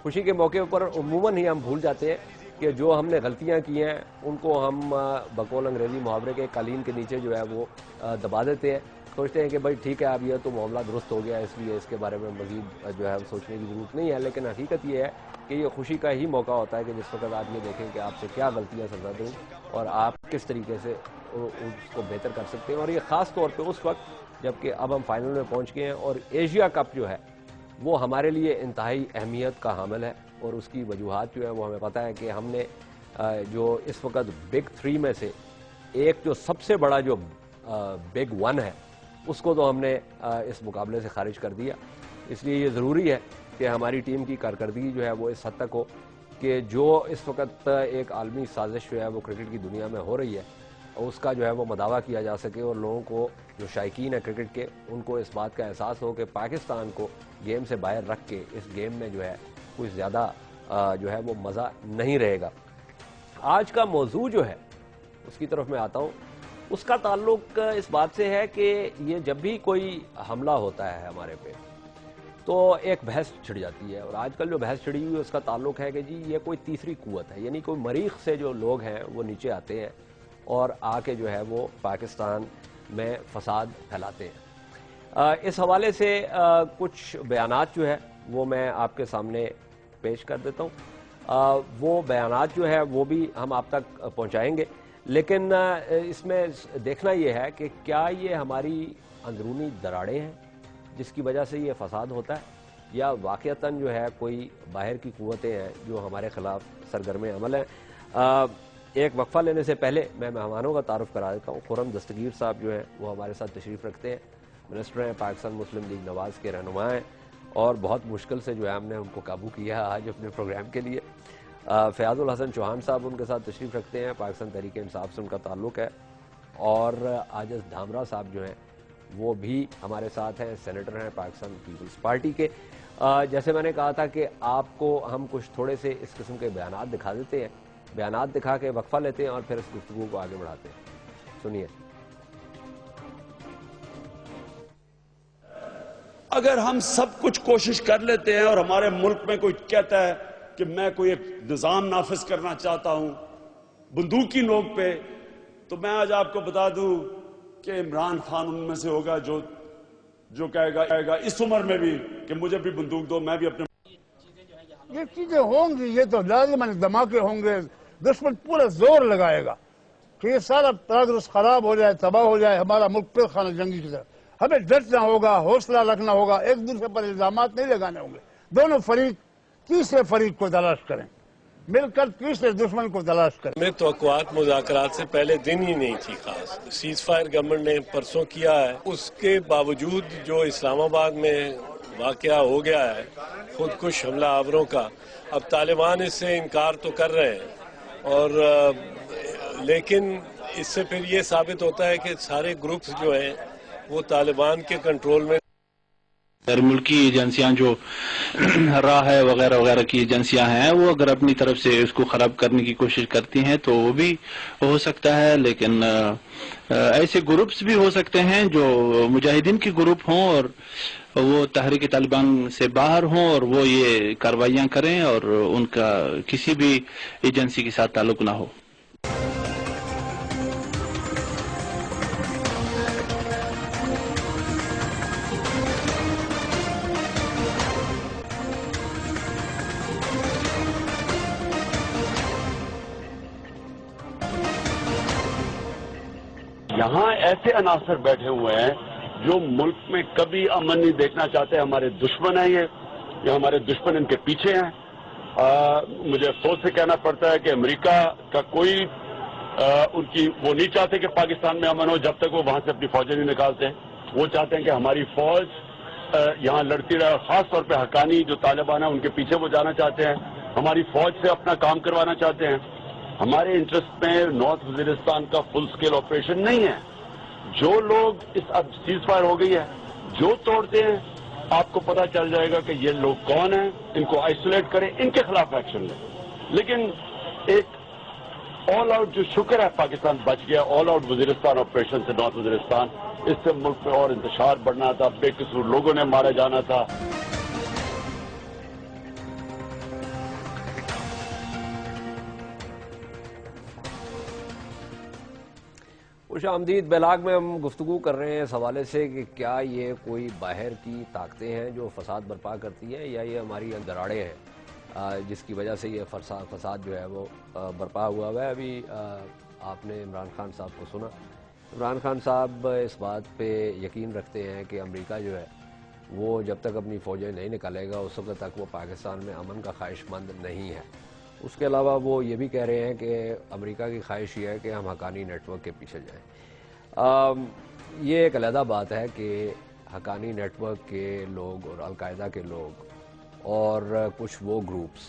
خوشی کے موقع پر عموماً ہی ہم بھول جاتے ہیں کہ جو ہم نے غلطیاں کی ہیں ان کو ہم بقول انگریزی محاورے کے قالین کے نیچے جو ہے وہ دبا دیتے ہیں، سوچتے ہیں کہ بھائی ٹھیک ہے اب یہ تو معاملہ درست ہو گیا اس لیے اس کے بارے میں مزید جو ہے سوچنے کی ضرورت نہیں ہے، لیکن حقیقت یہ ہے کہ یہ خوشی کا ہی موقع ہوتا ہے کہ جس وقت آپ یہ دیکھیں کہ آپ سے کیا غلطیاں سرزد ہوں اور آپ کس طریقے سے اس کو بہتر کر سکتے ہیں، اور یہ خاص طور پہ اس وقت جبکہ اب ہم فائنل میں پہنچ گئے ہیں اور ایشیا کپ جو ہے وہ ہمارے لیے انتہائی اہمیت کا حامل ہے، اور اس کی وجوہات جو ہیں وہ ہمیں پتہ ہے کہ ہم نے جو اس وقت بگ 3 میں سے ایک جو سب سے بڑا جو بگ 1 ہے اس کو تو ہم نے اس مقابلے سے خارج کر دیا، اس لیے یہ ضروری ہے کہ ہماری ٹیم کی کارکردگی جو ہے وہ اس حد تک ہو کہ جو اس وقت ایک عالمی سازش جو ہے وہ کرکٹ کی دنیا میں ہو رہی ہے اس کا جو ہے وہ مداوع کیا جا سکے، اور لوگوں کو جو شائقین ہیں کرکٹ کے ان کو اس بات کا احساس ہو کہ پاکستان کو گیم سے باہر رکھ کے اس گیم میں جو ہے کچھ زیادہ جو ہے وہ مزہ نہیں رہے گا۔ آج کا موضوع جو ہے اس کی طرف میں آتا ہوں، اس کا تعلق اس بات سے ہے کہ یہ جب بھی کوئی حملہ ہوتا ہے ہمارے پہ تو ایک بحث چھڑ جاتی ہے، اور آج کل جو بحث چھڑی ہوئی ہے اس کا تعلق ہے کہ جی یہ کوئی تیسری قوت ہے، یعنی کوئی مریخ سے جو لوگ ہیں وہ نیچے آتے ہیں اور آ کے جو ہے وہ پاکستان میں فساد پھیلاتے ہیں۔ اس حوالے سے کچھ بیانات جو ہے وہ میں آپ کے سامنے پیش کر دیتا ہوں، وہ بیانات جو ہے وہ بھی ہم آپ تک پہنچائیں گے، لیکن اس میں دیکھنا یہ ہے کہ کیا یہ ہماری اندرونی دراڑیں ہیں جس کی وجہ سے یہ فساد ہوتا ہے، یا واقعتاً جو ہے کوئی باہر کی قوتیں ہیں جو ہمارے خلاف سرگرم عمل ہیں۔ ایک وقفہ لینے سے پہلے میں مہمانوں کا تعارف کرا دیتا ہوں۔ خرم دستگیر صاحب جو ہیں وہ ہمارے ساتھ تشریف رکھتے ہیں، منسٹر ہیں، پاکستان مسلم لیگ نواز کے رہنما ہیں، اور بہت مشکل سے جو ہے ہم نے ان کو قابو کیا آج اپنے پروگرام کے لیے۔ فیاض الحسن چوہان صاحب ان کے ساتھ تشریف رکھتے ہیں، پاکستان تحریک انصاف سے ان کا تعلق ہے، اور عاجز دھامرا صاحب جو ہیں وہ بھی ہمارے ساتھ ہیں، سینیٹر ہیں پاکستان پیپلز پارٹی کے۔ جیسے میں نے کہا تھا کہ آپ کو ہم کچھ تھوڑے سے اس قسم کے بیانات دکھا دیتے ہیں، بیانات دکھا کے وقفہ لیتے ہیں اور پھر اس گفتگو کو آگے بڑھاتے ہیں۔ سنیے۔ اگر ہم سب کچھ کوشش کر لیتے ہیں اور ہمارے ملک میں کوئی کہتا ہے کہ میں کوئی ایک نظام نافذ کرنا چاہتا ہوں بندوقی نوک پہ، تو میں آج آپ کو بتا دوں کہ عمران خان ان میں سے ہوگا جو کہے گا اس عمر میں بھی کہ مجھے بھی بندوق دو، میں بھی اپنے یہ چیزیں ہوں گی، یہ تو لازم دھماکے ہوں گے، دشمن پورا زور لگائے گا کہ یہ سارا پروگرس خراب ہو جائے، تباہ ہو جائے، ہمارا ملک پھر خانہ جنگی کی طرف۔ ہمیں ڈٹنا ہوگا، حوصلہ رکھنا ہوگا، ایک دوسرے پر الزامات نہیں لگانے ہوں گے، دونوں فریق تیسرے فریق کو تلاش کریں، مل کر تیسرے دشمن کو تلاش کریں۔ ہمیں توقعات مذاکرات سے پہلے دن ہی نہیں تھی خاص، سیز فائر گورنمنٹ نے پرسوں کیا ہے، اس کے باوجود جو اسلام آباد میں واقعہ ہو گیا ہے خودکش حملہ آوروں کا، اب طالبان اس سے انکار تو کر رہے ہیں، اور لیکن اس سے پھر یہ ثابت ہوتا ہے کہ سارے گروپس جو ہیں وہ طالبان کے کنٹرول میں۔ غیر ملکی ایجنسیاں جو راہ ہے وغیرہ وغیرہ کی ایجنسیاں ہیں وہ اگر اپنی طرف سے اس کو خراب کرنے کی کوشش کرتی ہیں تو وہ بھی ہو سکتا ہے، لیکن ایسے گروپس بھی ہو سکتے ہیں جو مجاہدین کے گروپ ہوں اور وہ تحریک طالبان سے باہر ہوں اور وہ یہ کاروائیاں کریں اور ان کا کسی بھی ایجنسی کے ساتھ تعلق نہ ہو۔ یہاں ایسے عناصر بیٹھے ہوئے ہیں جو ملک میں کبھی امن نہیں دیکھنا چاہتے، ہمارے دشمن ہیں یہ ہمارے دشمن ان کے پیچھے ہیں۔ مجھے افسوس سے کہنا پڑتا ہے کہ امریکہ کا کوئی ان کی وہ نہیں چاہتے کہ پاکستان میں امن ہو جب تک وہ وہاں سے اپنی فوجیں نہیں نکالتے۔ وہ چاہتے ہیں کہ ہماری فوج یہاں لڑتی رہے، اور خاص طور پہ حقانی جو طالبان ہیں ان کے پیچھے وہ جانا چاہتے ہیں، ہماری فوج سے اپنا کام کروانا چاہتے ہیں۔ ہمارے انٹرسٹ میں نارتھ وزیرستان کا فل سکیل آپریشن نہیں ہے۔ جو لوگ اب سیز فائر ہو گئی ہے، جو توڑتے ہیں آپ کو پتا چل جائے گا کہ یہ لوگ کون ہیں، ان کو آئسولیٹ کریں، ان کے خلاف ایکشن لیں۔ لیکن ایک آل آؤٹ جو شکر ہے پاکستان بچ گیا، آل آؤٹ وزیرستان آپریشن سے نارتھ وزیرستان، اس سے ملک میں اور انتشار بڑھنا تھا، بے قصور لوگوں نے مارا جانا تھا۔ خوش آمدید. بیلاگ میں ہم گفتگو کر رہے ہیں اس حوالے سے کہ کیا یہ کوئی باہر کی طاقتیں ہیں جو فساد برپا کرتی ہیں یا یہ ہماری اندراڑے ہیں جس کی وجہ سے یہ فساد جو ہے وہ برپا ہوا ہے. ابھی آپ نے عمران خان صاحب کو سنا. عمران خان صاحب اس بات پہ یقین رکھتے ہیں کہ امریکہ جو ہے وہ جب تک اپنی فوجیں نہیں نکالے گا اس وقت تک وہ پاکستان میں امن کا خواہش مند نہیں ہے. اس کے علاوہ وہ یہ بھی کہہ رہے ہیں کہ امریکہ کی خواہش یہ ہے کہ ہم حقانی نیٹ ورک کے پیچھے جائیں. یہ ایک علیحدہ بات ہے کہ حقانی نیٹ ورک کے لوگ اور القاعدہ کے لوگ اور کچھ وہ گروپس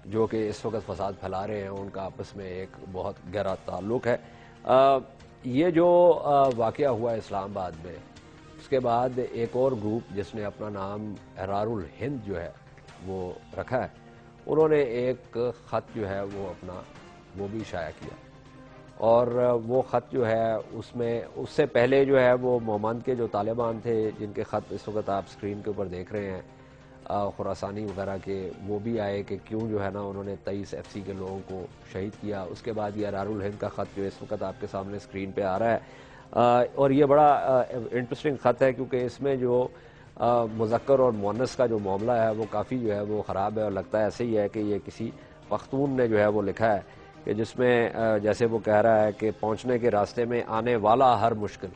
جو کہ اس وقت فساد پھیلا رہے ہیں ان کا آپس میں ایک بہت گہرا تعلق ہے. یہ جو واقعہ ہوا اسلام آباد میں اس کے بعد ایک اور گروپ جس نے اپنا نام احرار الہند جو ہے وہ رکھا ہے انہوں نے ایک خط جو ہے وہ اپنا وہ بھی شائع کیا اور وہ خط جو ہے اس میں اس سے پہلے جو ہے وہ مومند کے جو طالبان تھے جن کے خط اس وقت آپ سکرین کے اوپر دیکھ رہے ہیں خراسانی وغیرہ کے وہ بھی آئے کہ کیوں جو ہے نا انہوں نے 23 FCC کے لوگوں کو شہید کیا. اس کے بعد یہ احرار الہند کا خط جو اس وقت آپ کے سامنے سکرین پہ آ رہا ہے اور یہ بڑا انٹرسٹنگ خط ہے کیونکہ اس میں جو مذکر اور مؤنث کا جو معاملہ ہے وہ کافی جو ہے وہ خراب ہے اور لگتا ہے ایسے ہی ہے کہ یہ کسی پختون نے جو ہے وہ لکھا ہے کہ جس میں جیسے وہ کہہ رہا ہے کہ پہنچنے کے راستے میں آنے والا ہر مشکل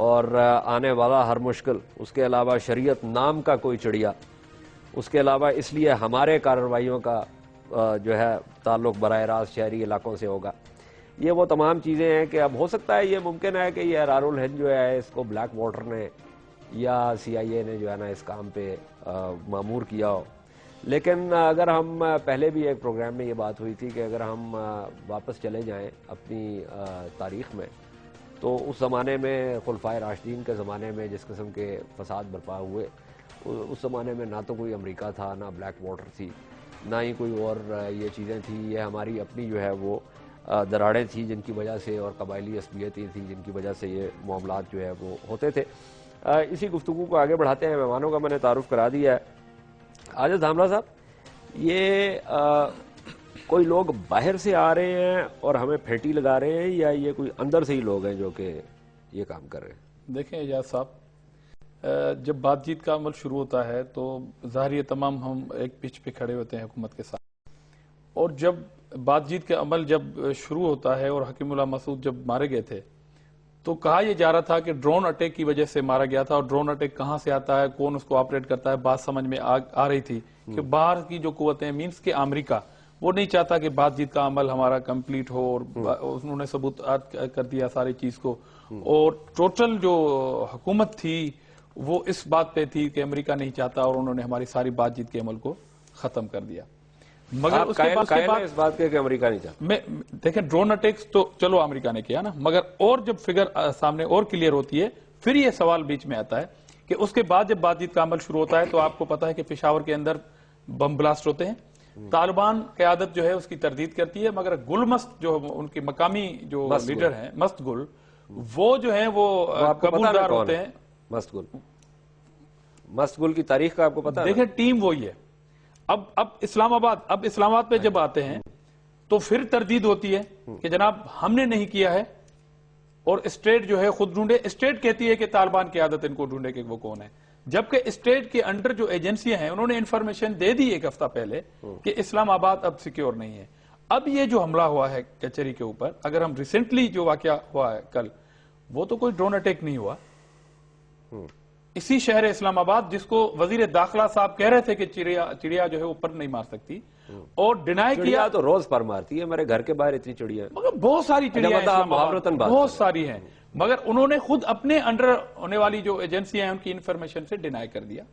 اور آنے والا ہر مشکل اس کے علاوہ شریعت نام کا کوئی چڑیا اس کے علاوہ اس لیے ہمارے کارروائیوں کا جو ہے تعلق براہ راست شہری علاقوں سے ہوگا. یہ وہ تمام چیزیں ہیں کہ اب ہو سکتا ہے یہ ممکن ہے کہ یہ احرار الہند جو ہے اس کو بلیک واٹر نے یا CIA نے جو ہے نا اس کام پہ مامور کیا ہو. لیکن اگر ہم پہلے بھی ایک پروگرام میں یہ بات ہوئی تھی کہ اگر ہم واپس چلے جائیں اپنی تاریخ میں تو اس زمانے میں خلفائے راشدین کے زمانے میں جس قسم کے فساد برپا ہوئے اس زمانے میں نہ تو کوئی امریکہ تھا نہ بلیک واٹر تھی نہ ہی کوئی اور یہ چیزیں تھیں. یہ ہماری اپنی جو ہے وہ دراڑیں تھیں جن کی وجہ سے اور قبائلی عصبیتیں تھیں جن کی وجہ سے یہ معاملات جو ہے وہ ہوتے تھے. اسی گفتگو کو آگے بڑھاتے ہیں. مہمانوں کا میں نے تعارف کرا دیا ہے. عاجز دھاملہ صاحب یہ کوئی لوگ باہر سے آ رہے ہیں اور ہمیں پھیٹی لگا رہے ہیں یا یہ کوئی اندر سے ہی لوگ ہیں جو کہ یہ کام کر رہے ہیں؟ دیکھیں اعجاز صاحب جب بات چیت کا عمل شروع ہوتا ہے تو ظاہر یہ تمام ہم ایک پچ پہ کھڑے ہوتے ہیں حکومت کے ساتھ اور جب بات چیت کا عمل جب شروع ہوتا ہے اور حکیم اللہ مسعود جب مارے گئے تھے تو کہا یہ جا رہا تھا کہ ڈرون اٹیک کی وجہ سے مارا گیا تھا اور ڈرون اٹیک کہاں سے آتا ہے کون اس کو آپریٹ کرتا ہے بات سمجھ میں آ رہی تھی کہ باہر کی جو قوتیں مینس کہ امریکہ وہ نہیں چاہتا کہ بات چیت کا عمل ہمارا کمپلیٹ ہو اور انہوں نے ثبوت کر دیا ساری چیز کو اور ٹوٹل جو حکومت تھی وہ اس بات پہ تھی کہ امریکہ نہیں چاہتا اور انہوں نے ہماری ساری بات چیت کے عمل کو ختم کر دیا. مگر اس کے بعد اس بات کہ امریکہ نہیں چاہتا دیکھیں ڈرون اٹیکس تو چلو امریکہ نے کیا نا مگر اور جب فگر سامنے اور کلیئر ہوتی ہے پھر یہ سوال بیچ میں آتا ہے کہ اس کے بعد جب بات چیت کا عمل شروع ہوتا ہے تو آپ کو پتا ہے کہ پشاور کے اندر بم بلاسٹ ہوتے ہیں. طالبان قیادت جو ہے اس کی تردید کرتی ہے مگر گل مست جو ان کے مقامی جو لیڈر ہیں مست گل وہ جو ہیں وہ قبولدار ہوتے ہیں. مست گل کی تاریخ کا آپ کو پتا ہے؟ دیکھیں ٹیم وہی ہے. اب اسلام آباد پہ جب آتے ہیں تو پھر تردید ہوتی ہے کہ جناب ہم نے نہیں کیا ہے اور اسٹیٹ جو ہے خود ڈھونڈے. اسٹیٹ کہتی ہے کہ طالبان کی عادت ان کو ڈھونڈے کہ وہ کون ہے جبکہ اسٹیٹ کے انڈر جو ایجنسیاں ہیں انہوں نے انفارمیشن دے دی ایک ہفتہ پہلے کہ اسلام آباد اب سیکیور نہیں ہے. اب یہ جو حملہ ہوا ہے کچہری کے اوپر اگر ہم ریسنٹلی جو واقعہ ہوا ہے کل وہ تو کوئی ڈرون اٹیک نہیں ہوا. اسی شہر اسلام آباد جس کو وزیر داخلہ صاحب کہہ رہے تھے کہ چڑیا جو ہے اوپر نہیں مار سکتی اور ڈینائی کیا تو روز پر مارتی ہے. میرے گھر کے باہر اتنی چڑیا مگر بہت ساری چڑیا بہت ساری ہیں مگر انہوں نے خود اپنے انڈر ہونے والی جو ایجنسیاں ہیں ان کی انفارمیشن سے ڈینائی کر دیا.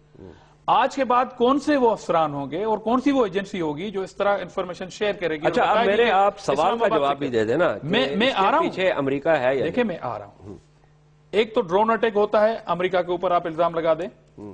آج کے بعد کون سے وہ افسران ہوں گے اور کون سی وہ ایجنسی ہوگی جو اس طرح انفارمیشن شیئر کرے گی؟ اچھا اب میرے آپ سوال کا جواب بھی دے دینا. میں آ رہا ہوں پیچھے امریکہ ہے. دیکھیں میں آ رہا ہوں. ایک تو ڈرون اٹیک ہوتا ہے امریکہ کے اوپر آپ الزام لگا دیں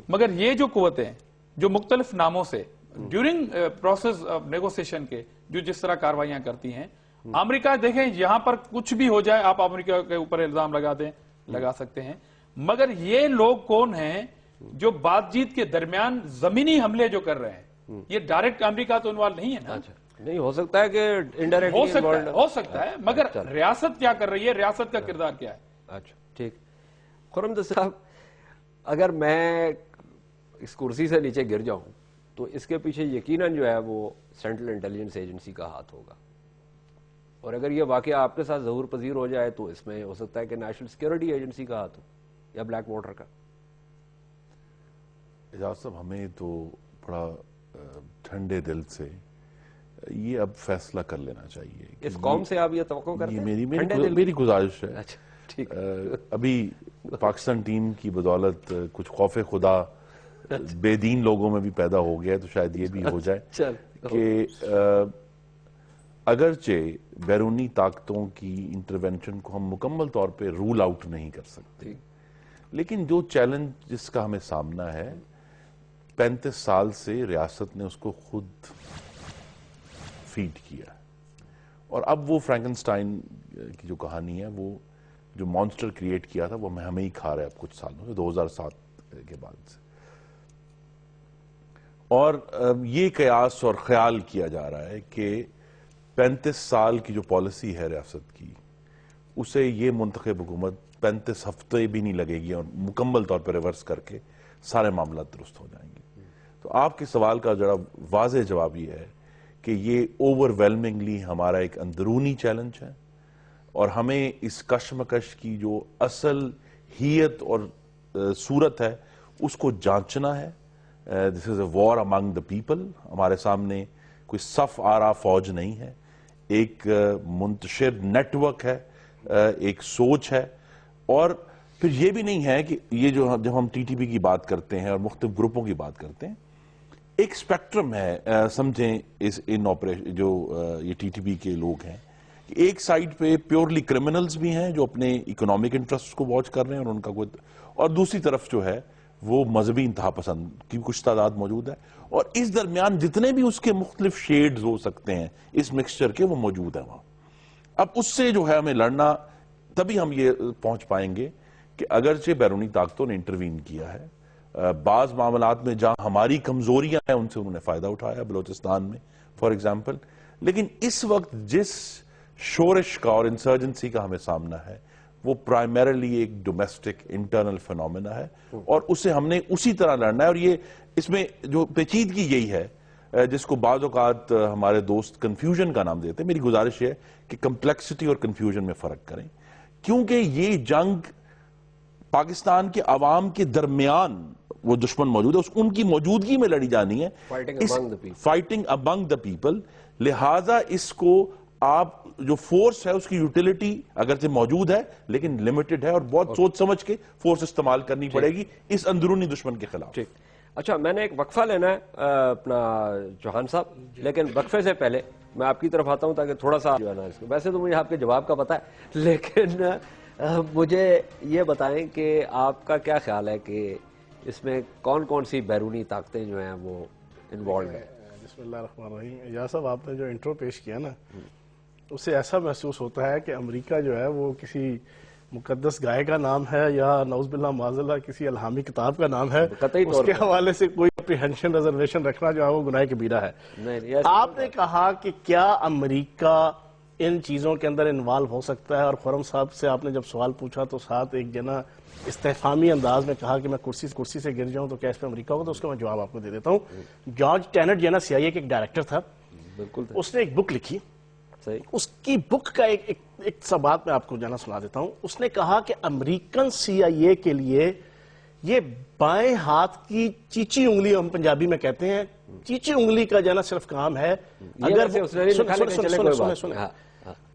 مگر یہ جو قوتیں جو مختلف ناموں سے ڈیورنگ پروسیس نیگوسیشن کے جو جس طرح کاروائیاں کرتی ہیں امریکہ دیکھیں یہاں پر کچھ بھی ہو جائے آپ امریکہ کے اوپر الزام لگا سکتے ہیں مگر یہ لوگ کون ہیں جو بات چیت کے درمیان زمینی حملے جو کر رہے ہیں یہ ڈائریکٹ امریکہ تو انوالو نہیں ہے نا. نہیں ہو سکتا ہے کہ انڈائریکٹلی ہو سکتا ہے مگر ریاست کیا کر رہی ہے، ریاست کا کردار کیا ہے؟ اچھا ٹھیک. خرمدر صاحب اگر میں اس کرسی سے نیچے گر جاؤں تو اس کے پیچھے یقیناً جو ہے وہ سینٹرل انٹیلیجنس ایجنسی کا ہاتھ ہوگا، اور اگر یہ واقعہ آپ کے ساتھ ظہور پذیر ہو جائے تو اس میں ہو سکتا ہے کہ نیشنل سیکیورٹی ایجنسی کا ہاتھ ہو یا بلیک واٹر کا. اعجاز صاحب ہمیں تو بڑا ٹھنڈے دل سے یہ اب فیصلہ کر لینا چاہیے. اس قوم سے آپ یہ توقع کرتے ہیں؟ میری گزارش ہے. اچھا ٹھیک. ابھی پاکستان ٹیم کی بدولت کچھ خوف خدا بے دین لوگوں میں بھی پیدا ہو گیا ہے، تو شاید یہ بھی ہو جائے کہ اگرچہ بیرونی طاقتوں کی انٹرونشن کو ہم مکمل طور پہ رول آؤٹ نہیں کر سکتے، لیکن جو چیلنج جس کا ہمیں سامنا ہے 35 سال سے ریاست نے اس کو خود فیڈ کیا، اور اب وہ فرینکنسٹائن کی جو کہانی ہے، وہ جو مانسٹر کریٹ کیا تھا وہ ہمیں ہی کھا رہا ہے اب کچھ سالوں سے، 2007 کے بعد سے. اور یہ قیاس اور خیال کیا جا رہا ہے کہ 35 سال کی جو پالیسی ہے ریاست کی، اسے یہ منتخب حکومت 35 ہفتے بھی نہیں لگے گی اور مکمل طور پر ریورس کر کے سارے معاملات درست ہو جائیں گے. تو آپ کے سوال کا ذرا واضح جواب یہ ہے کہ یہ اوور ویلمنگلی ہمارا ایک اندرونی چیلنج ہے، اور ہمیں اس کشمکش کی جو اصل ہیت اور صورت ہے اس کو جانچنا ہے. دس از اے وار امنگ دا پیپل. ہمارے سامنے کوئی صف آرا فوج نہیں ہے، ایک منتشر نیٹ ورک ہے، ایک سوچ ہے. اور پھر یہ بھی نہیں ہے کہ یہ جب ہم ٹی ٹی پی کی بات کرتے ہیں اور مختلف گروپوں کی بات کرتے ہیں، ایک سپیکٹرم ہے. سمجھیں ان آپریشن جو یہ ٹی ٹی پی کے لوگ ہیں، ایک سائیڈ پہ پیورلی کرمنلز بھی ہیں جو اپنے اکنامک انٹرسٹ کو واچ کر رہے ہیں اور ان کا کوئی، اور دوسری طرف جو ہے وہ مذہبی انتہا پسند کی کچھ تعداد موجود ہے، اور اس درمیان جتنے بھی اس کے مختلف شیڈز ہو سکتے ہیں اس مکسچر کے، وہ موجود ہیں وہاں. اب اس سے جو ہے ہمیں لڑنا، تبھی ہم یہ پہنچ پائیں گے کہ اگرچہ بیرونی طاقتوں نے انٹروین کیا ہے، بعض معاملات میں جہاں ہماری کمزوریاں ہیں ان سے انہوں نے فائدہ اٹھایا، بلوچستان میں فار ایگزامپل، لیکن اس وقت جس شورش کا اور انسرجنسی کا ہمیں سامنا ہے وہ پرائمیرلی ایک ڈومیسٹک انٹرنل فینومینا ہے، اور اسے ہم نے اسی طرح لڑنا ہے. اور یہ اس میں جو پیچیدگی یہی ہے جس کو بعض اوقات ہمارے دوست کنفیوژن کا نام دیتے ہیں. میری گزارش ہے کہ کمپلیکسٹی اور کنفیوژن میں فرق کریں، کیونکہ یہ جنگ پاکستان کے عوام کے درمیان وہ دشمن موجود ہے، ان کی موجودگی میں لڑی جانی ہے، فائٹنگ امنگ دا پیپل. لہٰذا اس کو آپ جو فورس ہے اس کی یوٹیلیٹی اگرچہ موجود ہے لیکن لمیٹڈ ہے، اور بہت سوچ سمجھ کے فورس استعمال کرنی پڑے گی اس اندرونی دشمن کے خلاف. اچھا میں نے ایک وقفہ لینا ہے اپنا چوہان صاحب، لیکن وقفے سے پہلے میں آپ کی طرف آتا ہوں تاکہ تھوڑا سا جو ہے نا، ویسے تو مجھے آپ کے جواب کا پتا ہے، لیکن مجھے یہ بتائیں کہ آپ کا کیا خیال ہے کہ اس میں کون کون سی بیرونی طاقتیں جو ہیں وہ انوالوڈ ہیں؟ بسم اللہ الرحمن الرحیم. یا صاحب آپ نے جو انٹرو پیش کیا نا، اس سے ایسا محسوس ہوتا ہے کہ امریکہ جو ہے وہ کسی مقدس گائے کا نام ہے یا نعوذ باللہ معاذ اللہ کسی الہامی کتاب کا نام ہے. اس کے حوالے سے کوئی اپریہنشن ریزرویشن رکھنا جو ہے وہ گناہ کبیرہ ہے. آپ نے کہا کہ کیا امریکہ ان چیزوں کے اندر انوالو ہو سکتا ہے، اور خرم صاحب سے آپ نے جب سوال پوچھا تو ساتھ ایک جنا استفہامی انداز میں کہا کہ میں کرسی سے گر جاؤں تو کیا اس پہ امریکہ ہوگا، تو اس کا میں جواب آپ کو دے دیتا ہوں. جارج ٹینٹ جو ہے نا سی آئی اے کے ایک ڈائریکٹر تھا، اس نے ایک بک لکھی. اس کی بک کا ایک سا بات میں آپ کو جانا سنا دیتا ہوں. اس نے کہا کہ امریکن سی آئی اے کے لیے یہ بائیں ہاتھ کی چیچی انگلی، ہم پنجابی میں کہتے ہیں، چیچی انگلی کا جانا صرف کام ہے.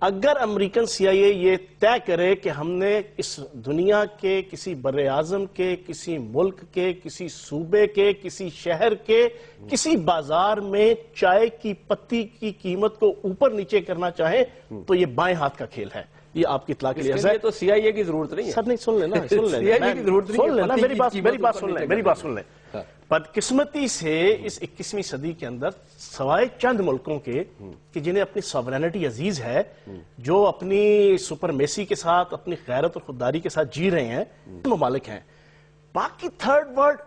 اگر امریکن سی آئی اے یہ طے کرے کہ ہم نے اس دنیا کے کسی بر اعظم کے، کسی ملک کے، کسی صوبے کے، کسی شہر کے کسی بازار میں چائے کی پتی کی قیمت کو اوپر نیچے کرنا چاہے تو یہ بائیں ہاتھ کا کھیل ہے. یہ آپ کی اطلاع کے لیے ہے. تو سی آئی اے کی ضرورت نہیں ہے سر. نہیں سن لینا میری بات سن لیں. بدقسمتی سے اس 21ویں صدی کے اندر سوائے چند ملکوں کے کہ جنہیں اپنی سوورینٹی عزیز ہے، جو اپنی سپرمیسی کے ساتھ، اپنی غیرت اور خودداری کے ساتھ جی رہے ہیں، ممالک ہیں. باقی تھرڈ ورلڈ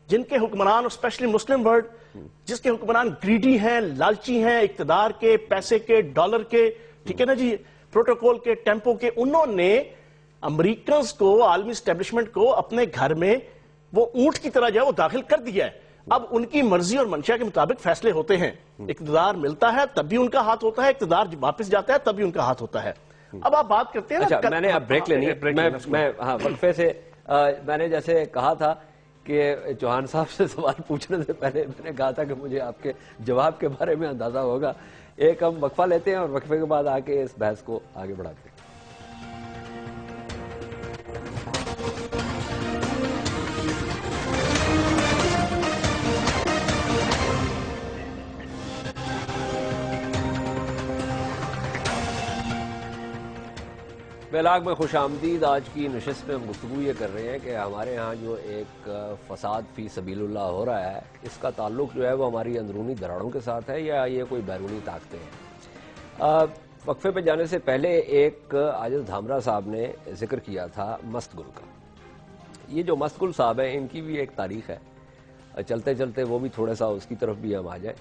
جن کے حکمران اور اسپیشلی مسلم ورلڈ جس کے حکمران گریڈی ہیں، لالچی ہیں، اقتدار کے، پیسے کے، ڈالر کے، ٹھیک ہے نا جی، پروٹوکول کے، ٹیمپو کے، انہوں نے امریکنز کو، عالمی اسٹیبلشمنٹ کو اپنے گھر میں وہ اونٹ کی طرح جو ہے وہ داخل کر دیا ہے. اب ان کی مرضی اور منشا کے مطابق فیصلے ہوتے ہیں. اقتدار ملتا ہے تب بھی ان کا ہاتھ ہوتا ہے، اقتدار واپس جاتا ہے تب بھی ان کا ہاتھ ہوتا ہے. اب آپ بات کرتے ہیں اچھا، میں نے اب بریک لینی ہے. میں وقفے سے میں نے جیسے کہا تھا کہ چوہان صاحب سے سوال پوچھنے سے پہلے میں نے کہا تھا کہ مجھے آپ کے جواب کے بارے میں اندازہ ہوگا. ایک ہم وقفہ لیتے ہیں اور وقفے کے بعد آ کے اس بحث کو آگے بڑھاتے ہیں. بیلاگ میں خوش آمدید. آج کی نشست میں ہم گفتگو یہ کر رہے ہیں کہ ہمارے ہاں جو ایک فساد فی سبیل اللہ ہو رہا ہے، اس کا تعلق جو ہے وہ ہماری اندرونی دراڑوں کے ساتھ ہے یا یہ کوئی بیرونی طاقتیں ہیں. وقفے پہ جانے سے پہلے ایک عاجز دھامرا صاحب نے ذکر کیا تھا مست گل کا. یہ جو مست گل صاحب ہیں ان کی بھی ایک تاریخ ہے، چلتے چلتے وہ بھی تھوڑا سا اس کی طرف بھی ہم آ جائیں.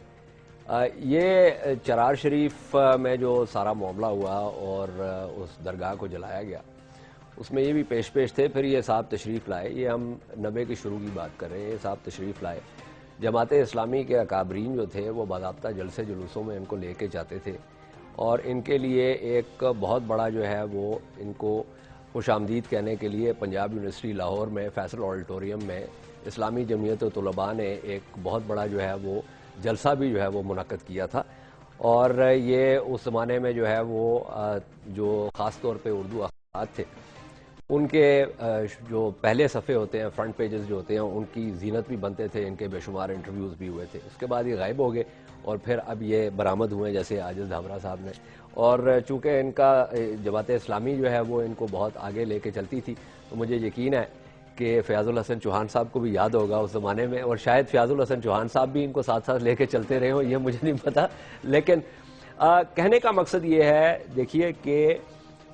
یہ چرار شریف میں جو سارا معاملہ ہوا اور اس درگاہ کو جلایا گیا، اس میں یہ بھی پیش تھے. پھر یہ صاحب تشریف لائے، یہ ہم 90 کی شروع کی بات کر رہے ہیں. یہ صاحب تشریف لائے، جماعت اسلامی کے اکابرین جو تھے وہ باضابطہ جلسے جلوسوں میں ان کو لے کے جاتے تھے اور ان کے لیے ایک بہت بڑا جو ہے وہ ان کو خوش آمدید کہنے کے لیے پنجاب یونیورسٹی لاہور میں فیصل آڈیٹوریم میں اسلامی جمعیت طلباء نے ایک بہت بڑا جو ہے وہ جلسہ بھی جو ہے وہ منعقد کیا تھا. اور یہ اس زمانے میں جو ہے وہ جو خاص طور پہ اردو اخبارات تھے ان کے جو پہلے صفحے ہوتے ہیں، فرنٹ پیجز جو ہوتے ہیں، ان کی زینت بھی بنتے تھے. ان کے بے شمار انٹرویوز بھی ہوئے تھے. اس کے بعد یہ غائب ہو گئے اور پھر اب یہ برآمد ہوئے جیسے عاجز دھامرا صاحب نے. اور چونکہ ان کا جماعت اسلامی جو ہے وہ ان کو بہت آگے لے کے چلتی تھی، تو مجھے یقین ہے کہ فیاض الحسن چوہان صاحب کو بھی یاد ہوگا اس زمانے میں، اور شاید فیاض الحسن چوہان صاحب بھی ان کو ساتھ ساتھ لے کے چلتے رہے ہوں، یہ مجھے نہیں پتا. لیکن کہنے کا مقصد یہ ہے، دیکھیے کہ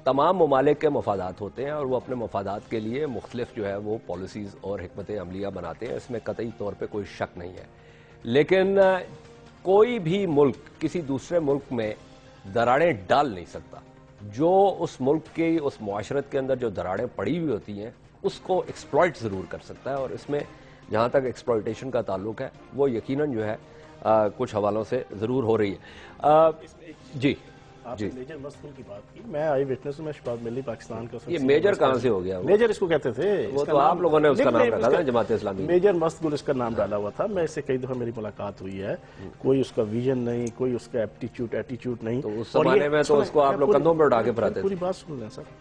تمام ممالک کے مفادات ہوتے ہیں اور وہ اپنے مفادات کے لیے مختلف جو ہے وہ پالیسیز اور حکمت عملیہ بناتے ہیں، اس میں قطعی طور پہ کوئی شک نہیں ہے. لیکن کوئی بھی ملک کسی دوسرے ملک میں دراڑیں ڈال نہیں سکتا. جو اس ملک کی، اس معاشرت کے اندر جو دراڑیں پڑی ہوئی ہوتی ہیں اس کو ایکسپلائٹ ضرور کر سکتا ہے. اور اس میں جہاں تک ایکسپلائٹیشن کا تعلق ہے وہ یقیناً جو ہے کچھ حوالوں سے ضرور ہو رہی ہے. جی آپ نے میجر مست گل کی بات کی، میں آئی وٹنس ہوں، میں شباب ملی پاکستان کا. یہ میجر کہاں سے ہو گیا؟ میجر اس کو کہتے تھے، وہ تو آپ لوگوں نے اس کا نام رکھا تھا جماعت اسلامی. میجر مست گل اس کا نام ڈالا ہوا تھا. میں اس سے کئی دفعہ میری ملاقات ہوئی ہے. کوئی اس کا ویژن نہیں، کوئی اس کا ایٹیچیوڈ نہیں. تو اس زمانے میں تو اس کو آپ لوگ کندھوں پہ اٹھا کے پھراتے تھے. پوری بات سن لیں سر،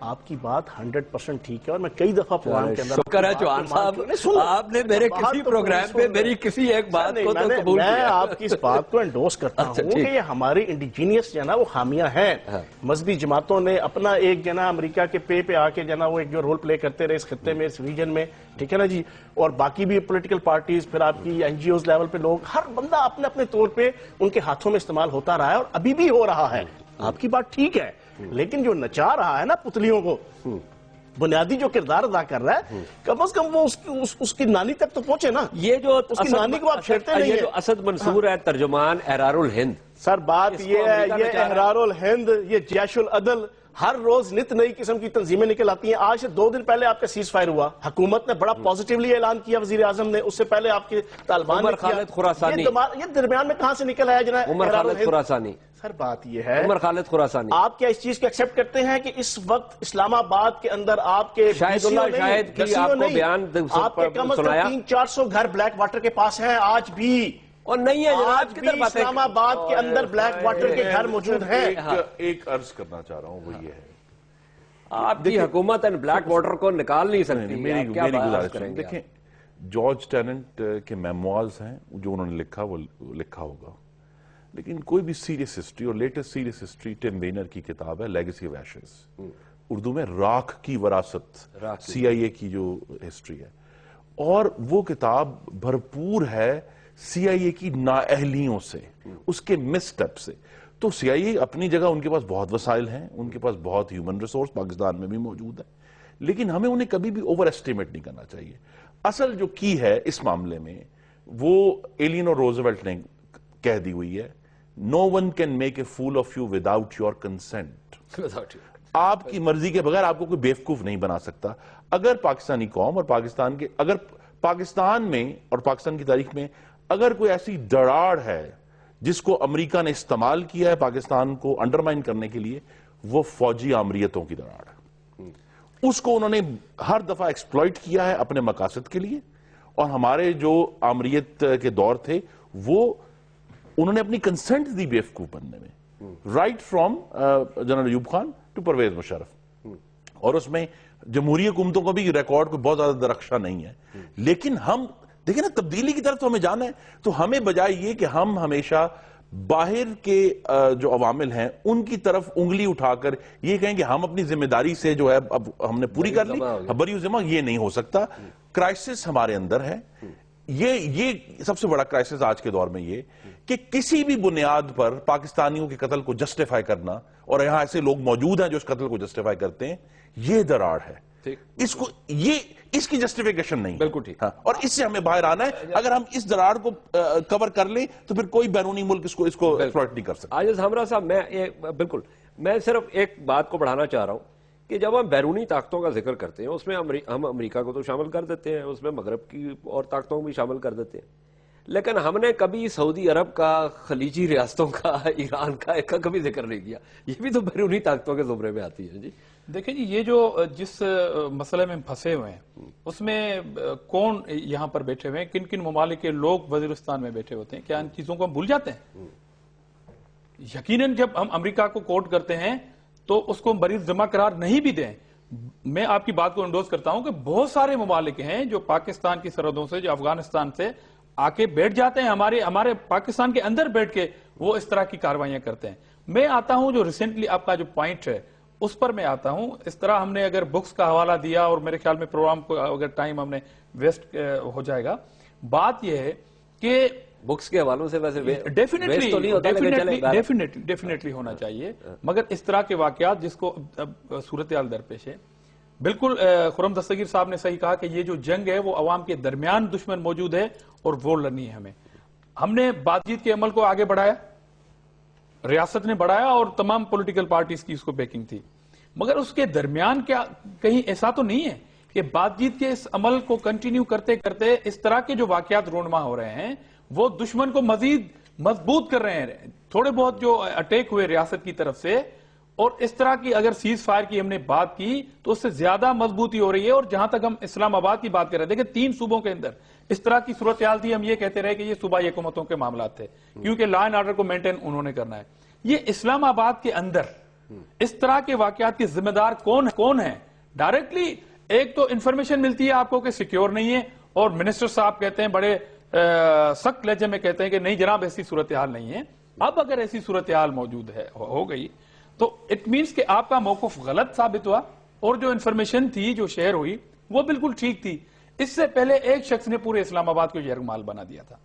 آپ کی بات 100% ٹھیک ہے اور میں کئی دفعہ پروگرام کے اندر شکر ہے چوہان صاحب آپ نے میرے کسی پروگرام پہ میری کسی ایک بات کو تو قبول کیا. میں آپ کی اس بات کو انڈورس کرتا ہوں کہ یہ ہماری انڈیجینیس جو ہے نا وہ خامیاں ہیں. مذہبی جماعتوں نے اپنا ایک جو ہے نا امریکہ کے پہ آ کے جو ہے نا وہ ایک جو رول پلے کرتے رہے اس خطے میں، اس ریجن میں، ٹھیک ہے نا جی. اور باقی بھی پولیٹیکل پارٹیز، پھر آپ کی این جی اوز لیول پہ لوگ، ہر بندہ اپنے اپنے طور پہ ان کے ہاتھوں میں استعمال ہوتا رہا ہے اور ابھی بھی ہو رہا ہے. آپ کی بات ٹھیک ہے، لیکن جو نچا رہا ہے نا پتلیوں کو، بنیادی جو کردار ادا کر رہا ہے، کم از کم وہ اس کی نانی تک تو پہنچے نا. یہ جو اس کی نانی کو آپ چھیڑتے نہیں. یہ جو اسد منصور ہے ترجمان احرار الہند، سر بات یہ ہے، یہ احرار الہند، یہ جیش العدل، ہر روز نت نئی قسم کی تنظیمیں نکل آتی ہیں. آج سے 2 دن پہلے آپ کا سیز فائر ہوا، حکومت نے بڑا پازیٹیولی اعلان کیا، وزیر اعظم نے، اس سے پہلے آپ کے طالبان عمر خالد خراسانی، یہ درمیان میں کہاں سے نکل آیا جناب عمر خالد خراسانی. سر بات یہ ہے، عمر خالد خراسانی، آپ کیا اس چیز کو ایکسپٹ کرتے ہیں کہ اس وقت اسلام آباد کے اندر آپ کے شاہد اللہ شاہد کی آپ کو بیان آپ کے کم از کم 300-400 گھر بلیک واٹر کے پاس ہیں آج بھی؟ اور نہیں ہے آج بھی اسلام آباد کے اندر بلیک واٹر کے گھر موجود ہیں. ایک عرض کرنا چاہ رہا ہوں وہ یہ ہے، آپ کی حکومت بلیک واٹر کو نکال نہیں سکتی. میری گزارش، دیکھیں جارج ٹیننٹ کے میموارز ہیں جو انہوں نے لکھا، وہ لکھا ہوگا، لیکن کوئی بھی سیریس ہسٹری، اور لیٹسٹ سیریس ہسٹری ٹم وینر کی کتاب ہے لیگیسی آف ایشز، اردو میں راکھ کی وراثت، سی آئی اے کی جو ہسٹری ہے، اور وہ کتاب بھرپور ہے سی آئی اے کی نااہلیوں سے، اس کے مس سٹیپ سے. تو سی آئی اے اپنی جگہ، ان کے پاس بہت وسائل ہیں، ان کے پاس بہت ہیومن ریسورس پاکستان میں بھی موجود ہے، لیکن ہمیں انہیں کبھی بھی اوور ایسٹیمیٹ نہیں کرنا چاہیے. اصل جو کی ہے اس معاملے میں وہ ایلینور روزویلٹ نے کہہ دی ہوئی ہے, no one can make a fool of you without your consent. آپ کی مرضی کے بغیر آپ کو کوئی بیوقوف نہیں بنا سکتا. اگر پاکستانی قوم اور پاکستان کے, اگر پاکستان میں اور پاکستان کی تاریخ میں اگر کوئی ایسی دراڑ ہے جس کو امریکہ نے استعمال کیا ہے پاکستان کو انڈرمائن کرنے کے لیے, وہ فوجی آمریتوں کی دراڑ ہے. اس کو انہوں نے ہر دفعہ ایکسپلائٹ کیا ہے اپنے مقاصد کے لیے, اور ہمارے جو آمریت کے دور تھے وہ انہوں نے اپنی کنسنٹ دی بیوقوف بننے میں, right from general Ayub Khan to Pervez Musharraf. اور اس میں جمہوری حکومتوں کو بھی ریکارڈ کو بہت زیادہ درخشاں نہیں ہے. لیکن ہم دیکھیں نا, تبدیلی کی طرف تو ہمیں جانا ہے, تو ہمیں بجائے یہ کہ ہم ہمیشہ باہر کے جو عوامل ہیں ان کی طرف انگلی اٹھا کر یہ کہیں کہ ہم اپنی ذمہ داری سے جو ہے اب ہم نے پوری کر لی, بری ذمہ, یہ نہیں ہو سکتا. کرائسس ہمارے اندر ہے. یہ سب سے بڑا کرائسس آج کے دور میں یہ کہ کسی بھی بنیاد پر پاکستانیوں کے قتل کو جسٹیفائی کرنا, اور یہاں ایسے لوگ موجود ہیں جو اس قتل کو جسٹیفائی کرتے ہیں, یہ دراڑ ہے. اس کو اس کی جسٹیفیکیشن نہیں. بالکل ٹھیک. اور اس سے ہمیں باہر آنا ہے. اگر ہم اس دراڑ کو کور کر لیں تو پھر کوئی بیرونی ملک اس کو ایکسپلائٹ نہیں کر سکتا. عاجز ہمراہ صاحب, بالکل میں صرف ایک بات کو بڑھانا چاہ رہا ہوں کہ جب ہم بیرونی طاقتوں کا ذکر کرتے ہیں اس میں ہم امریکہ کو تو شامل کر دیتے ہیں, اس میں مغرب کی اور طاقتوں کو بھی شامل کر دیتے ہیں, لیکن ہم نے کبھی سعودی عرب کا, خلیجی ریاستوں کا, ایران کا کبھی ذکر نہیں کیا. یہ بھی تو بیرونی طاقتوں کے زمرے میں آتی ہے. جی دیکھیں جی, یہ جو جس مسئلے میں پھنسے ہوئے ہیں اس میں کون یہاں پر بیٹھے ہوئے ہیں, کن کن ممالک کے لوگ وزیرستان میں بیٹھے ہوتے ہیں, کیا ان چیزوں کو ہم بھول جاتے ہیں؟ یقیناً جب ہم امریکہ کو کوٹ کرتے ہیں تو اس کو بری ذمہ قرار نہیں بھی دیں. میں آپ کی بات کو انڈوز کرتا ہوں کہ بہت سارے ممالک ہیں جو پاکستان کی سرحدوں سے, جو افغانستان سے آ کے بیٹھ جاتے ہیں, ہمارے پاکستان کے اندر بیٹھ کے وہ اس طرح کی کاروائیاں کرتے ہیں. میں آتا ہوں جو ریسنٹلی آپ کا جو پوائنٹ ہے اس پر میں آتا ہوں. اس طرح ہم نے اگر بکس کا حوالہ دیا اور میرے خیال میں پروگرام کو اگر ٹائم ہم نے ویسٹ ہو جائے گا, بات یہ ہے کہ بکس کے حوالوں سے ویسے ڈیفینیٹلی ہونا چاہیے, مگر اس طرح کے واقعات جس کو صورتحال درپیش ہے. بالکل خرم دستگیر صاحب نے صحیح کہا کہ یہ جو جنگ ہے وہ عوام کے درمیان دشمن موجود ہے اور وہ لڑنی ہے ہمیں. ہم نے بات چیت کے عمل کو آگے بڑھایا, ریاست نے بڑھایا اور تمام پولیٹیکل پارٹیز کی اس کو بیکنگ تھی, مگر اس کے درمیان کیا کہیں ایسا تو نہیں ہے کہ بات چیت کے اس عمل کو کنٹینیو کرتے کرتے اس طرح کے جو واقعات رونما ہو رہے ہیں وہ دشمن کو مزید مضبوط کر رہے ہیں. تھوڑے بہت جو اٹیک ہوئے ریاست کی طرف سے, اور اس طرح کی اگر سیز فائر کی ہم نے بات کی تو اس سے زیادہ مضبوطی ہو رہی ہے. اور جہاں تک ہم اسلام آباد کی بات کر رہے ہیں, دیکھیں 3 صوبوں کے اندر اس طرح کی صورتحال تھی, ہم یہ کہتے رہے کہ یہ صوبائی حکومتوں کے معاملات تھے کیونکہ لا اینڈ آرڈر کو مینٹین انہوں نے کرنا ہے. یہ اسلام آباد کے اندر اس طرح کے واقعات کے ذمہ دار کون ہیں؟ ڈائریکٹلی ایک تو انفارمیشن ملتی ہے آپ کو کہ سیکیور نہیں ہے, اور منسٹر صاحب کہتے ہیں بڑے سخت لہجے میں کہتے ہیں کہ نہیں جناب ایسی صورتحال نہیں ہے. اب اگر ایسی صورتحال موجود ہے ہو گئی تو اٹ مینس کہ آپ کا موقف غلط ثابت ہوا, اور جو انفارمیشن تھی جو شیئر ہوئی وہ بالکل ٹھیک تھی. اس سے پہلے ایک شخص نے پورے اسلام آباد کو یرغمال بنا دیا تھا.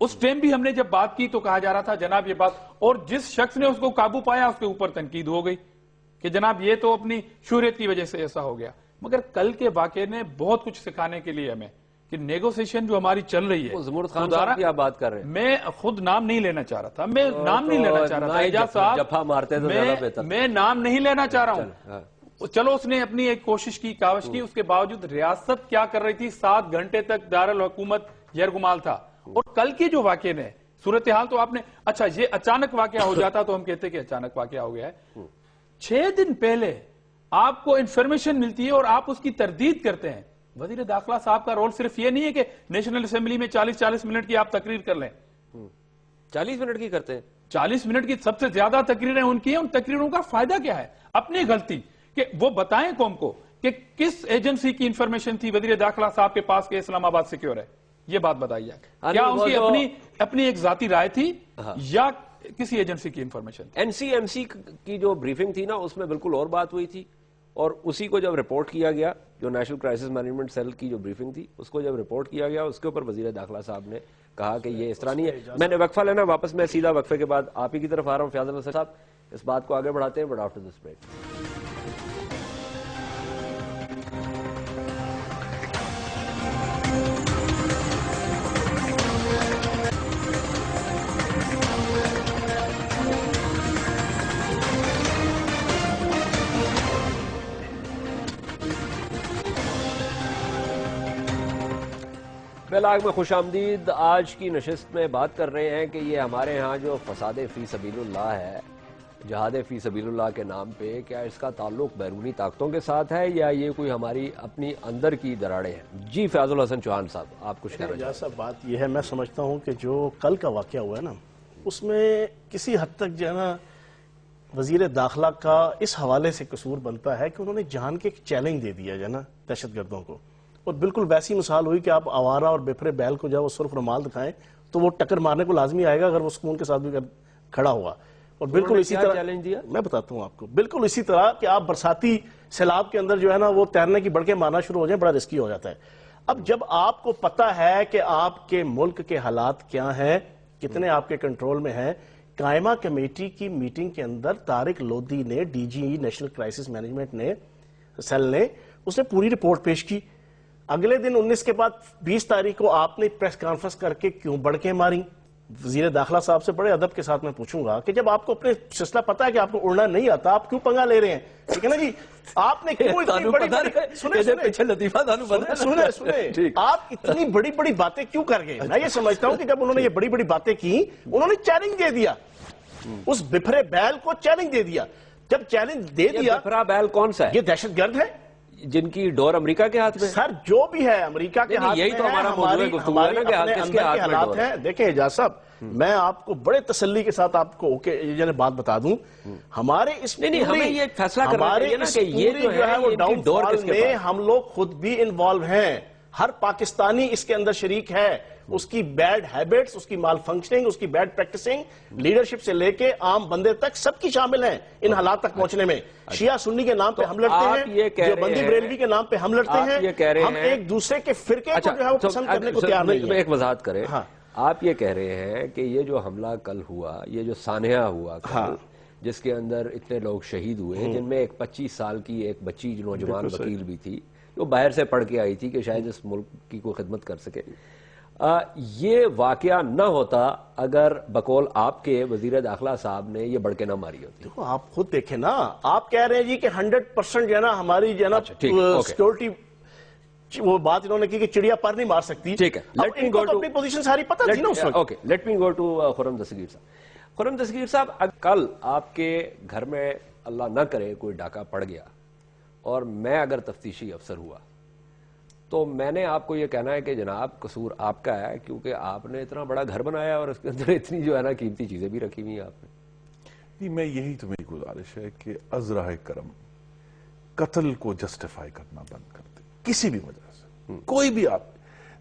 اس ٹائم بھی ہم نے جب بات کی تو کہا جا رہا تھا جناب یہ بات, اور جس شخص نے اس کو قابو پایا اس کے اوپر تنقید ہو گئی کہ جناب یہ تو اپنی شہرت کی وجہ سے ایسا ہو گیا. مگر کل کے واقعے نے بہت کچھ سکھانے کے لیے ہمیں کہ نیگوسیشن جو ہماری چل رہی ہے, زمرد خان صاحب کی آپ بات کر رہے ہیں, میں خود نام نہیں لینا چاہ رہا تھا, میں نام نہیں لینا چاہ رہا تھا اعجاز صاحب, میں نام نہیں لینا چاہ رہا ہوں. چلو اس نے اپنی ایک کوشش کی, کاوش کی, اس کے باوجود ریاست کیا کر رہی تھی, 7 گھنٹے تک دارالحکومت یرغمال تھا. اور کل کے جو واقعے نے صورتحال تو آپ نے, اچھا یہ اچانک واقعہ ہو جاتا تو ہم کہتے کہ اچانک واقعہ ہو گیا ہے. 6 دن پہلے آپ کو انفارمیشن ملتی ہے اور آپ اس کی تردید کرتے ہیں. وزیر داخلہ صاحب کا رول صرف یہ نہیں ہے کہ نیشنل اسمبلی میں 40-40 منٹ کی آپ تقریر کر لیں. 40 منٹ کی کرتے ہیں, 40 منٹ کی سب سے زیادہ تقریریں ان کی ہیں. ان تقریروں کا فائدہ کیا ہے؟ اپنی غلطی کہ وہ بتائیں قوم کو کہ کس ایجنسی کی انفارمیشن تھی وزیر داخلہ صاحب کے پاس کہ اسلام آباد سیکیور ہے, یہ بات بتائیے. کیا ان کی اپنی ایک ذاتی رائے تھی یا کسی ایجنسی کی انفارمیشن؟ NCMC کی جو بریفنگ تھی نا اس میں بالکل اور بات ہوئی تھی, اور اسی کو جب رپورٹ کیا گیا, جو نیشنل کرائسس مینجمنٹ سیل کی جو بریفنگ تھی اس کو جب رپورٹ کیا گیا, اس کے اوپر وزیر داخلہ صاحب نے کہا کہ یہ اس طرح نہیں ہے. میں نے وقفہ لینا, واپس میں سیدھا وقفے کے بعد آپ ہی کی طرف آ رہا ہوں. فیاض الحسن صاحب اس بات کو آگے بڑھاتے ہیں, بٹ آفٹر دس بریک. فیلاگ میں خوش آمدید. آج کی نشست میں بات کر رہے ہیں کہ یہ ہمارے ہاں جو فساد فی سبیل اللہ ہے، جہاد فی سبیل اللہ کے نام پہ، کیا اس کا تعلق بیرونی طاقتوں کے ساتھ ہے یا یہ کوئی ہماری اپنی اندر کی دراڑیں ہیں؟ جی فیاض الحسن چوہان صاحب، آپ کچھ کہنا چاہتے ہیں؟ صاحب بات یہ ہے، میں سمجھتا ہوں کہ جو کل کا واقعہ ہوا ہے نا، اس میں کسی حد تک جو ہے نا وزیر داخلہ کا اس حوالے سے قصور بنتا ہے کہ انہوں نے جان کے ایک چیلنج دے دیا ہے نا دہشت گردوں کو. اور بالکل ویسی مثال ہوئی کہ آپ آوارہ اور بپھرے بیل کو جب وہ سرخ رومال دکھائیں تو وہ ٹکر مارنے کو لازمی آئے گا اگر وہ سکون کے ساتھ بھی کھڑا ہوا. اور بالکل اسی طرح چیلنج دیا میں بتاتا ہوں آپ کو، بالکل اسی طرح کہ آپ برساتی سیلاب کے اندر جو ہے نا وہ تیرنے کی بڑکے مارنا شروع ہو جائیں، بڑا رسکی ہو جاتا ہے. اب جب آپ کو پتا ہے کہ آپ کے ملک کے حالات کیا ہیں، کتنے آپ کے کنٹرول میں ہیں، قائمہ کمیٹی کی میٹنگ کے اندر طارق لودھی نے، D G national crisis management نے، سیل نے، اس نے پوری رپورٹ پیش کی. اگلے دن 19 کے بعد 20 تاریخ کو آپ نے پریس کانفرنس کر کے کیوں بڑکیں ماری؟ وزیر داخلہ صاحب سے بڑے ادب کے ساتھ میں پوچھوں گا کہ جب آپ کو اپنے سلسلہ پتا ہے کہ آپ کو اڑنا نہیں آتا، آپ کیوں پنگا لے رہے ہیں؟ ٹھیک ہے نا جی، آپ نے کیوں اتنی بڑی آپ اتنی بڑی بڑی باتیں کیوں کر گئے؟ میں یہ سمجھتا ہوں کہ جب انہوں نے یہ بڑی بڑی باتیں کی، انہوں نے چیلنج دے دیا، اس بپھرے بیل کو چیلنج دے دیا. جب چیلنج دے دیا، بپھرا بیل کون سا ہے؟ یہ دہشت گرد ہے جن کی ڈور امریکہ کے ہاتھ میں. سر جو بھی ہے امریکہ کے ہاتھ میں، یہی تو ہمارا موضوع گفتگو ہے نا کہ کس کے ہاتھ میں حالات ہیں. دیکھیں اعجاز صاحب، میں آپ کو بڑے تسلی کے ساتھ آپ کو یہ بات بتا دوں، ہمارے اس نہیں ہمیں یہ فیصلہ کرنا چاہیے نا کہ یہ جو ہے وہ ڈاؤن فال میں ہم لوگ خود بھی انوالو ہیں. ہر پاکستانی اس کے اندر شریک ہے. اس کی بیڈ ہیبٹس، اس کی مال فنکشننگ، اس کی بیڈ پریکٹسنگ، لیڈرشپ سے لے کے عام بندے تک سب کی شامل ہیں ان حالات تک پہنچنے میں. شیعہ سنی کے نام پہ ہم لڑتے ہیں، دیوبندی بریلوی کے نام پہ ہم لڑتے ہیں، ہم ایک دوسرے کے فرقے کو جو ہے وہ پسند کرنے کو تیار نہیں ہیں. ایک وضاحت کریں، آپ یہ کہہ رہے ہیں کہ یہ جو حملہ کل ہوا، یہ جو سانحہ ہوا کل، جس کے اندر اتنے لوگ شہید ہوئے، جن میں ایک 25 سال کی ایک بچی نوجوان وکیل بھی تھی جو باہر سے پڑھ کے آئی تھی کہ شاید اس ملک کی کوئی خدمت کر سکے، یہ واقعہ نہ ہوتا اگر بقول آپ کے وزیر داخلہ صاحب نے یہ بڑکے نہ ماری ہوتی. دیکھو آپ خود دیکھیں نا، آپ کہہ رہے ہیں جی کہ 100% جو ہے نا ہماری جو ہے نا سیکیورٹی، وہ بات انہوں نے کی کہ چڑیا پر نہیں مار سکتی. ٹھیک ہے، اپنی پوزیشن ساری پتہ تھی نا اس وقت. Okay, let me go to Khurram Dastgir sahib. Khurram Dastgir صاحب، کل آپ کے گھر میں اللہ نہ کرے کوئی ڈاکہ پڑ گیا اور میں اگر تفتیشی افسر ہوا تو میں نے آپ کو یہ کہنا ہے کہ جناب قصور آپ کا ہے، کیونکہ آپ نے اتنا بڑا گھر بنایا اور اس کے اندر اتنی جو ہے نا قیمتی چیزیں بھی رکھی ہوئی ہیں آپ نے. جی میں یہی تو میری گزارش ہے کہ از راہ کرم قتل کو جسٹیفائی کرنا بند کر دیں کسی بھی وجہ سے. کوئی بھی آپ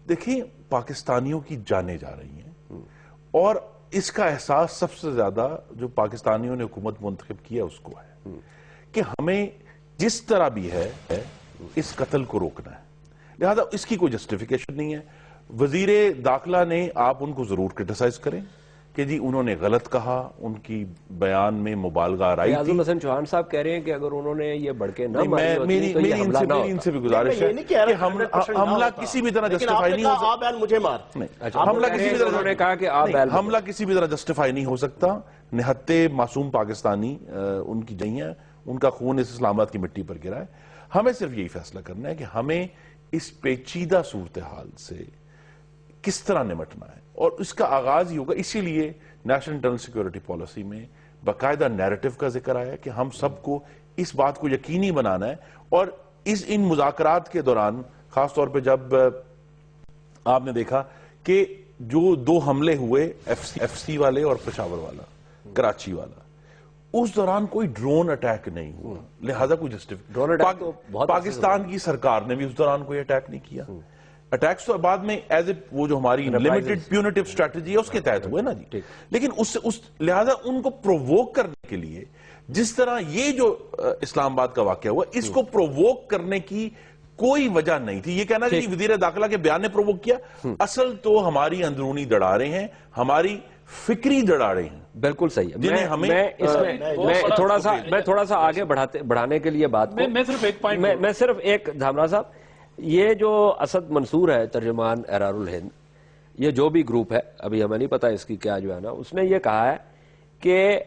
دیکھیں، پاکستانیوں کی جانیں جا رہی ہیں اور اس کا احساس سب سے زیادہ جو پاکستانیوں نے حکومت منتخب کیا اس کو ہے کہ ہمیں جس طرح بھی ہے اس قتل کو روکنا ہے. لہذا اس کی کوئی جسٹیفیکیشن نہیں ہے. وزیر داخلہ نے، آپ ان کو ضرور کرٹیسائز کریں کہ جی انہوں نے غلط کہا، ان کی بیان میں مبالغہ آرائی تھی. فیاض الحسن چوہان صاحب کہہ رہے ہیں کہ اگر انہوں نے یہ بڑکے نہ ماری ہوتی تو یہ حملہ نہ ہوتا. ان سے بھی گزارش ہے کہ حملہ کسی بھی طرح جسٹیفائی نہیں ہو سکتا. مجھے مار حملہ کسی بھی طرح، انہوں نے کہا کہ حملہ کسی بھی طرح جسٹیفائی نہیں ہو سکتا. نہتے معصوم پاکستانی ان کی جئی ہیں، ان کا خون اس اسلام آباد کی مٹی پر گرا ہے. ہمیں صرف یہی فیصلہ کرنا ہے کہ ہمیں اس پیچیدہ صورتحال سے کس طرح نمٹنا ہے، اور اس کا آغاز ہی ہوگا. اسی لیے نیشنل انٹرنل سیکیورٹی پالیسی میں باقاعدہ نیریٹو کا ذکر آیا ہے کہ ہم سب کو اس بات کو یقینی بنانا ہے. اور ان مذاکرات کے دوران، خاص طور پہ جب آپ نے دیکھا کہ جو 2 حملے ہوئے، ایف سی والے اور پشاور والا، کراچی والا، اس دوران کوئی ڈرون اٹیک نہیں ہوا. لہذا کوئی پاکستان کی سرکار نے بھی اس دوران کوئی اٹیک نہیں کیا. اٹیکس تو بعد میں ایز اے وہ جو ہماری لمیٹڈ پیونیٹیو اسٹریٹجی ہے اس کے تحت ہوئے نا جی. لیکن لہذا ان کو پرووک کرنے کے لیے، جس طرح یہ جو اسلام آباد کا واقعہ ہوا، اس کو پرووک کرنے کی کوئی وجہ نہیں تھی. یہ کہنا کہ وزیر داخلہ کے بیان نے پرووک کیا، اصل تو ہماری اندرونی دڑاڑیں ہیں، ہماری فکری دڑاڑیں ہیں. بالکل صحیح ہے. میں تھوڑا سا آگے بڑھانے کے لیے بات کو، میں صرف ایک دھامرا صاحب، یہ جو اسد منصور ہے ترجمان احرار الہند، یہ جو بھی گروپ ہے، ابھی ہمیں نہیں پتا اس کی کیا جو ہے نا، اس نے یہ کہا ہے کہ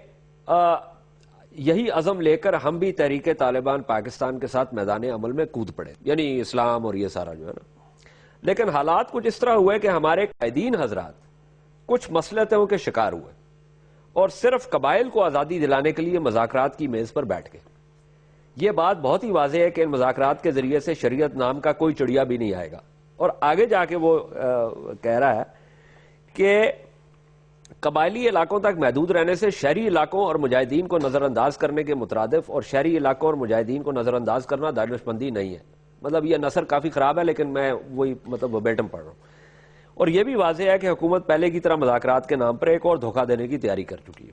یہی عزم لے کر ہم بھی تحریک طالبان پاکستان کے ساتھ میدان عمل میں کود پڑے، یعنی اسلام اور یہ سارا جو ہے نا. لیکن حالات کچھ اس طرح ہوئے کہ ہمارے قائدین حضرات کچھ مصلحتوں کے شکار ہوئے اور صرف قبائل کو آزادی دلانے کے لیے مذاکرات کی میز پر بیٹھ گئے. یہ بات بہت ہی واضح ہے کہ ان مذاکرات کے ذریعے سے شریعت نام کا کوئی چڑیا بھی نہیں آئے گا. اور آگے جا کے وہ کہہ رہا ہے کہ قبائلی علاقوں تک محدود رہنے سے شہری علاقوں اور مجاہدین کو نظر انداز کرنے کے مترادف اور شہری علاقوں اور مجاہدین کو نظر انداز کرنا دانش مندی نہیں ہے. مطلب یہ نثر کافی خراب ہے لیکن میں وہی وبیٹم پڑھ رہا ہوں. اور یہ بھی واضح ہے کہ حکومت پہلے کی طرح مذاکرات کے نام پر ایک اور دھوکہ دینے کی تیاری کر چکی ہے.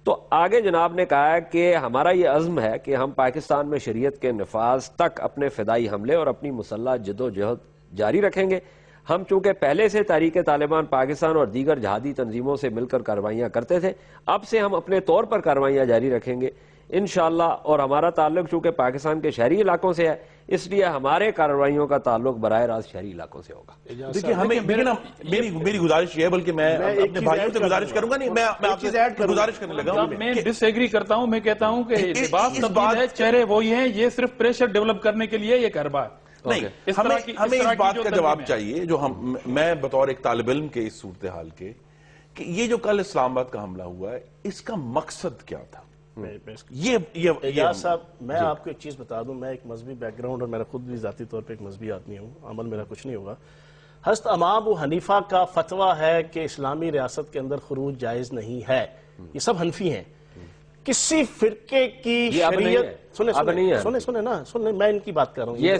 تو آگے جناب نے کہا ہے کہ ہمارا یہ عزم ہے کہ ہم پاکستان میں شریعت کے نفاذ تک اپنے فدائی حملے اور اپنی مسلح جد و جہد جاری رکھیں گے. ہم چونکہ پہلے سے تحریک طالبان پاکستان اور دیگر جہادی تنظیموں سے مل کر کارروائیاں کرتے تھے, اب سے ہم اپنے طور پر کارروائیاں جاری رکھیں گے انشاءاللہ. اور ہمارا تعلق چونکہ پاکستان کے شہری علاقوں سے ہے اس لیے ہمارے کارروائیوں کا تعلق براہ راست شہری علاقوں سے ہوگا. دیکھیں ہمیں میری گزارش یہ ہے, بلکہ میں اپنے بھائیوں سے گزارش کروں گا, نہیں میں آپ سے گزارش کرنے لگا ہوں. میں ڈس ایگری کرتا ہوں. میں کہتا ہوں کہ لباس تبدیل ہے, چہرے وہی ہیں, یہ صرف پریشر ڈیولپ کرنے کے لیے یہ کارروائی نہیں. ہمیں اس بات کا جواب چاہیے جو میں بطور ایک طالب علم کے اس صورتحال کے, کہ یہ جو کل اسلام آباد کا حملہ ہوا ہے اس کا مقصد کیا تھا؟ اعجاز صاحب میں آپ کو ایک چیز بتا دوں, میں ایک مذہبی بیک گراؤنڈ اور میرا خود بھی ذاتی طور پہ ایک مذہبی آدمی ہوں, عمل میرا کچھ نہیں ہوگا. حضرت امام ابو حنیفہ کا فتویٰ ہے کہ اسلامی ریاست کے اندر خروج جائز نہیں ہے. یہ سب حنفی ہیں. کسی فرقے کی شریعت سنیں میں ان کی بات کر رہا ہوں. یہ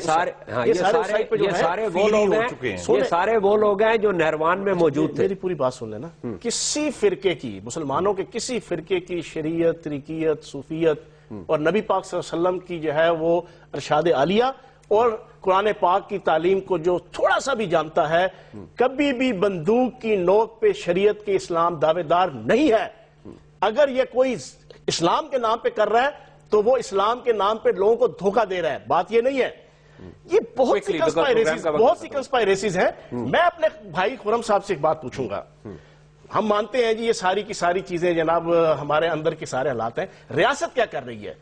سارے وہ لوگ ہیں جو نہروان میں موجود تھے. میری پوری بات سن لینا. کسی فرقے کی, مسلمانوں کے کسی فرقے کی شریعت, طریقیت, صوفیت اور نبی پاک صلی اللہ علیہ وسلم کی جو ہے وہ ارشاد عالیہ اور قرآن پاک کی تعلیم کو جو تھوڑا سا بھی جانتا ہے, کبھی بھی بندوق کی نوک پہ شریعت کے اسلام دعوے دار نہیں ہے. اگر یہ کوئی اسلام کے نام پہ کر رہا ہے تو وہ اسلام کے نام پہ لوگوں کو دھوکہ دے رہا ہے. بات یہ نہیں ہے. یہ بہت سی کنسپائریسیز ہیں. میں اپنے بھائی خرم صاحب سے ایک بات پوچھوں گا. ہم مانتے ہیں جی یہ ساری کی ساری چیزیں جناب ہمارے اندر کے سارے حالات ہیں. ریاست کیا کر رہی ہے؟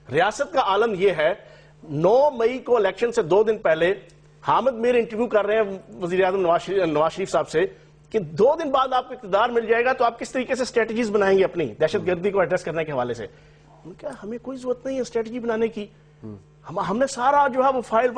ریاست کا عالم یہ ہے, 9 مئی کو الیکشن سے 2 دن پہلے حامد میر انٹرویو کر رہے ہیں وزیر اعظم نواز شریف صاحب سے کہ 2 دن بعد آپ کو اقتدار مل جائے گا تو آپ کس طریقے سے اسٹریٹجیز بنائیں گے اپنی دہشت گردی کو ایڈریس کرنے کے حوالے سے. ہمیں کوئی ضرورت نہیں ہے اسٹریٹجی بنانے کی. ہم نے سارا جو ہے وہ فائل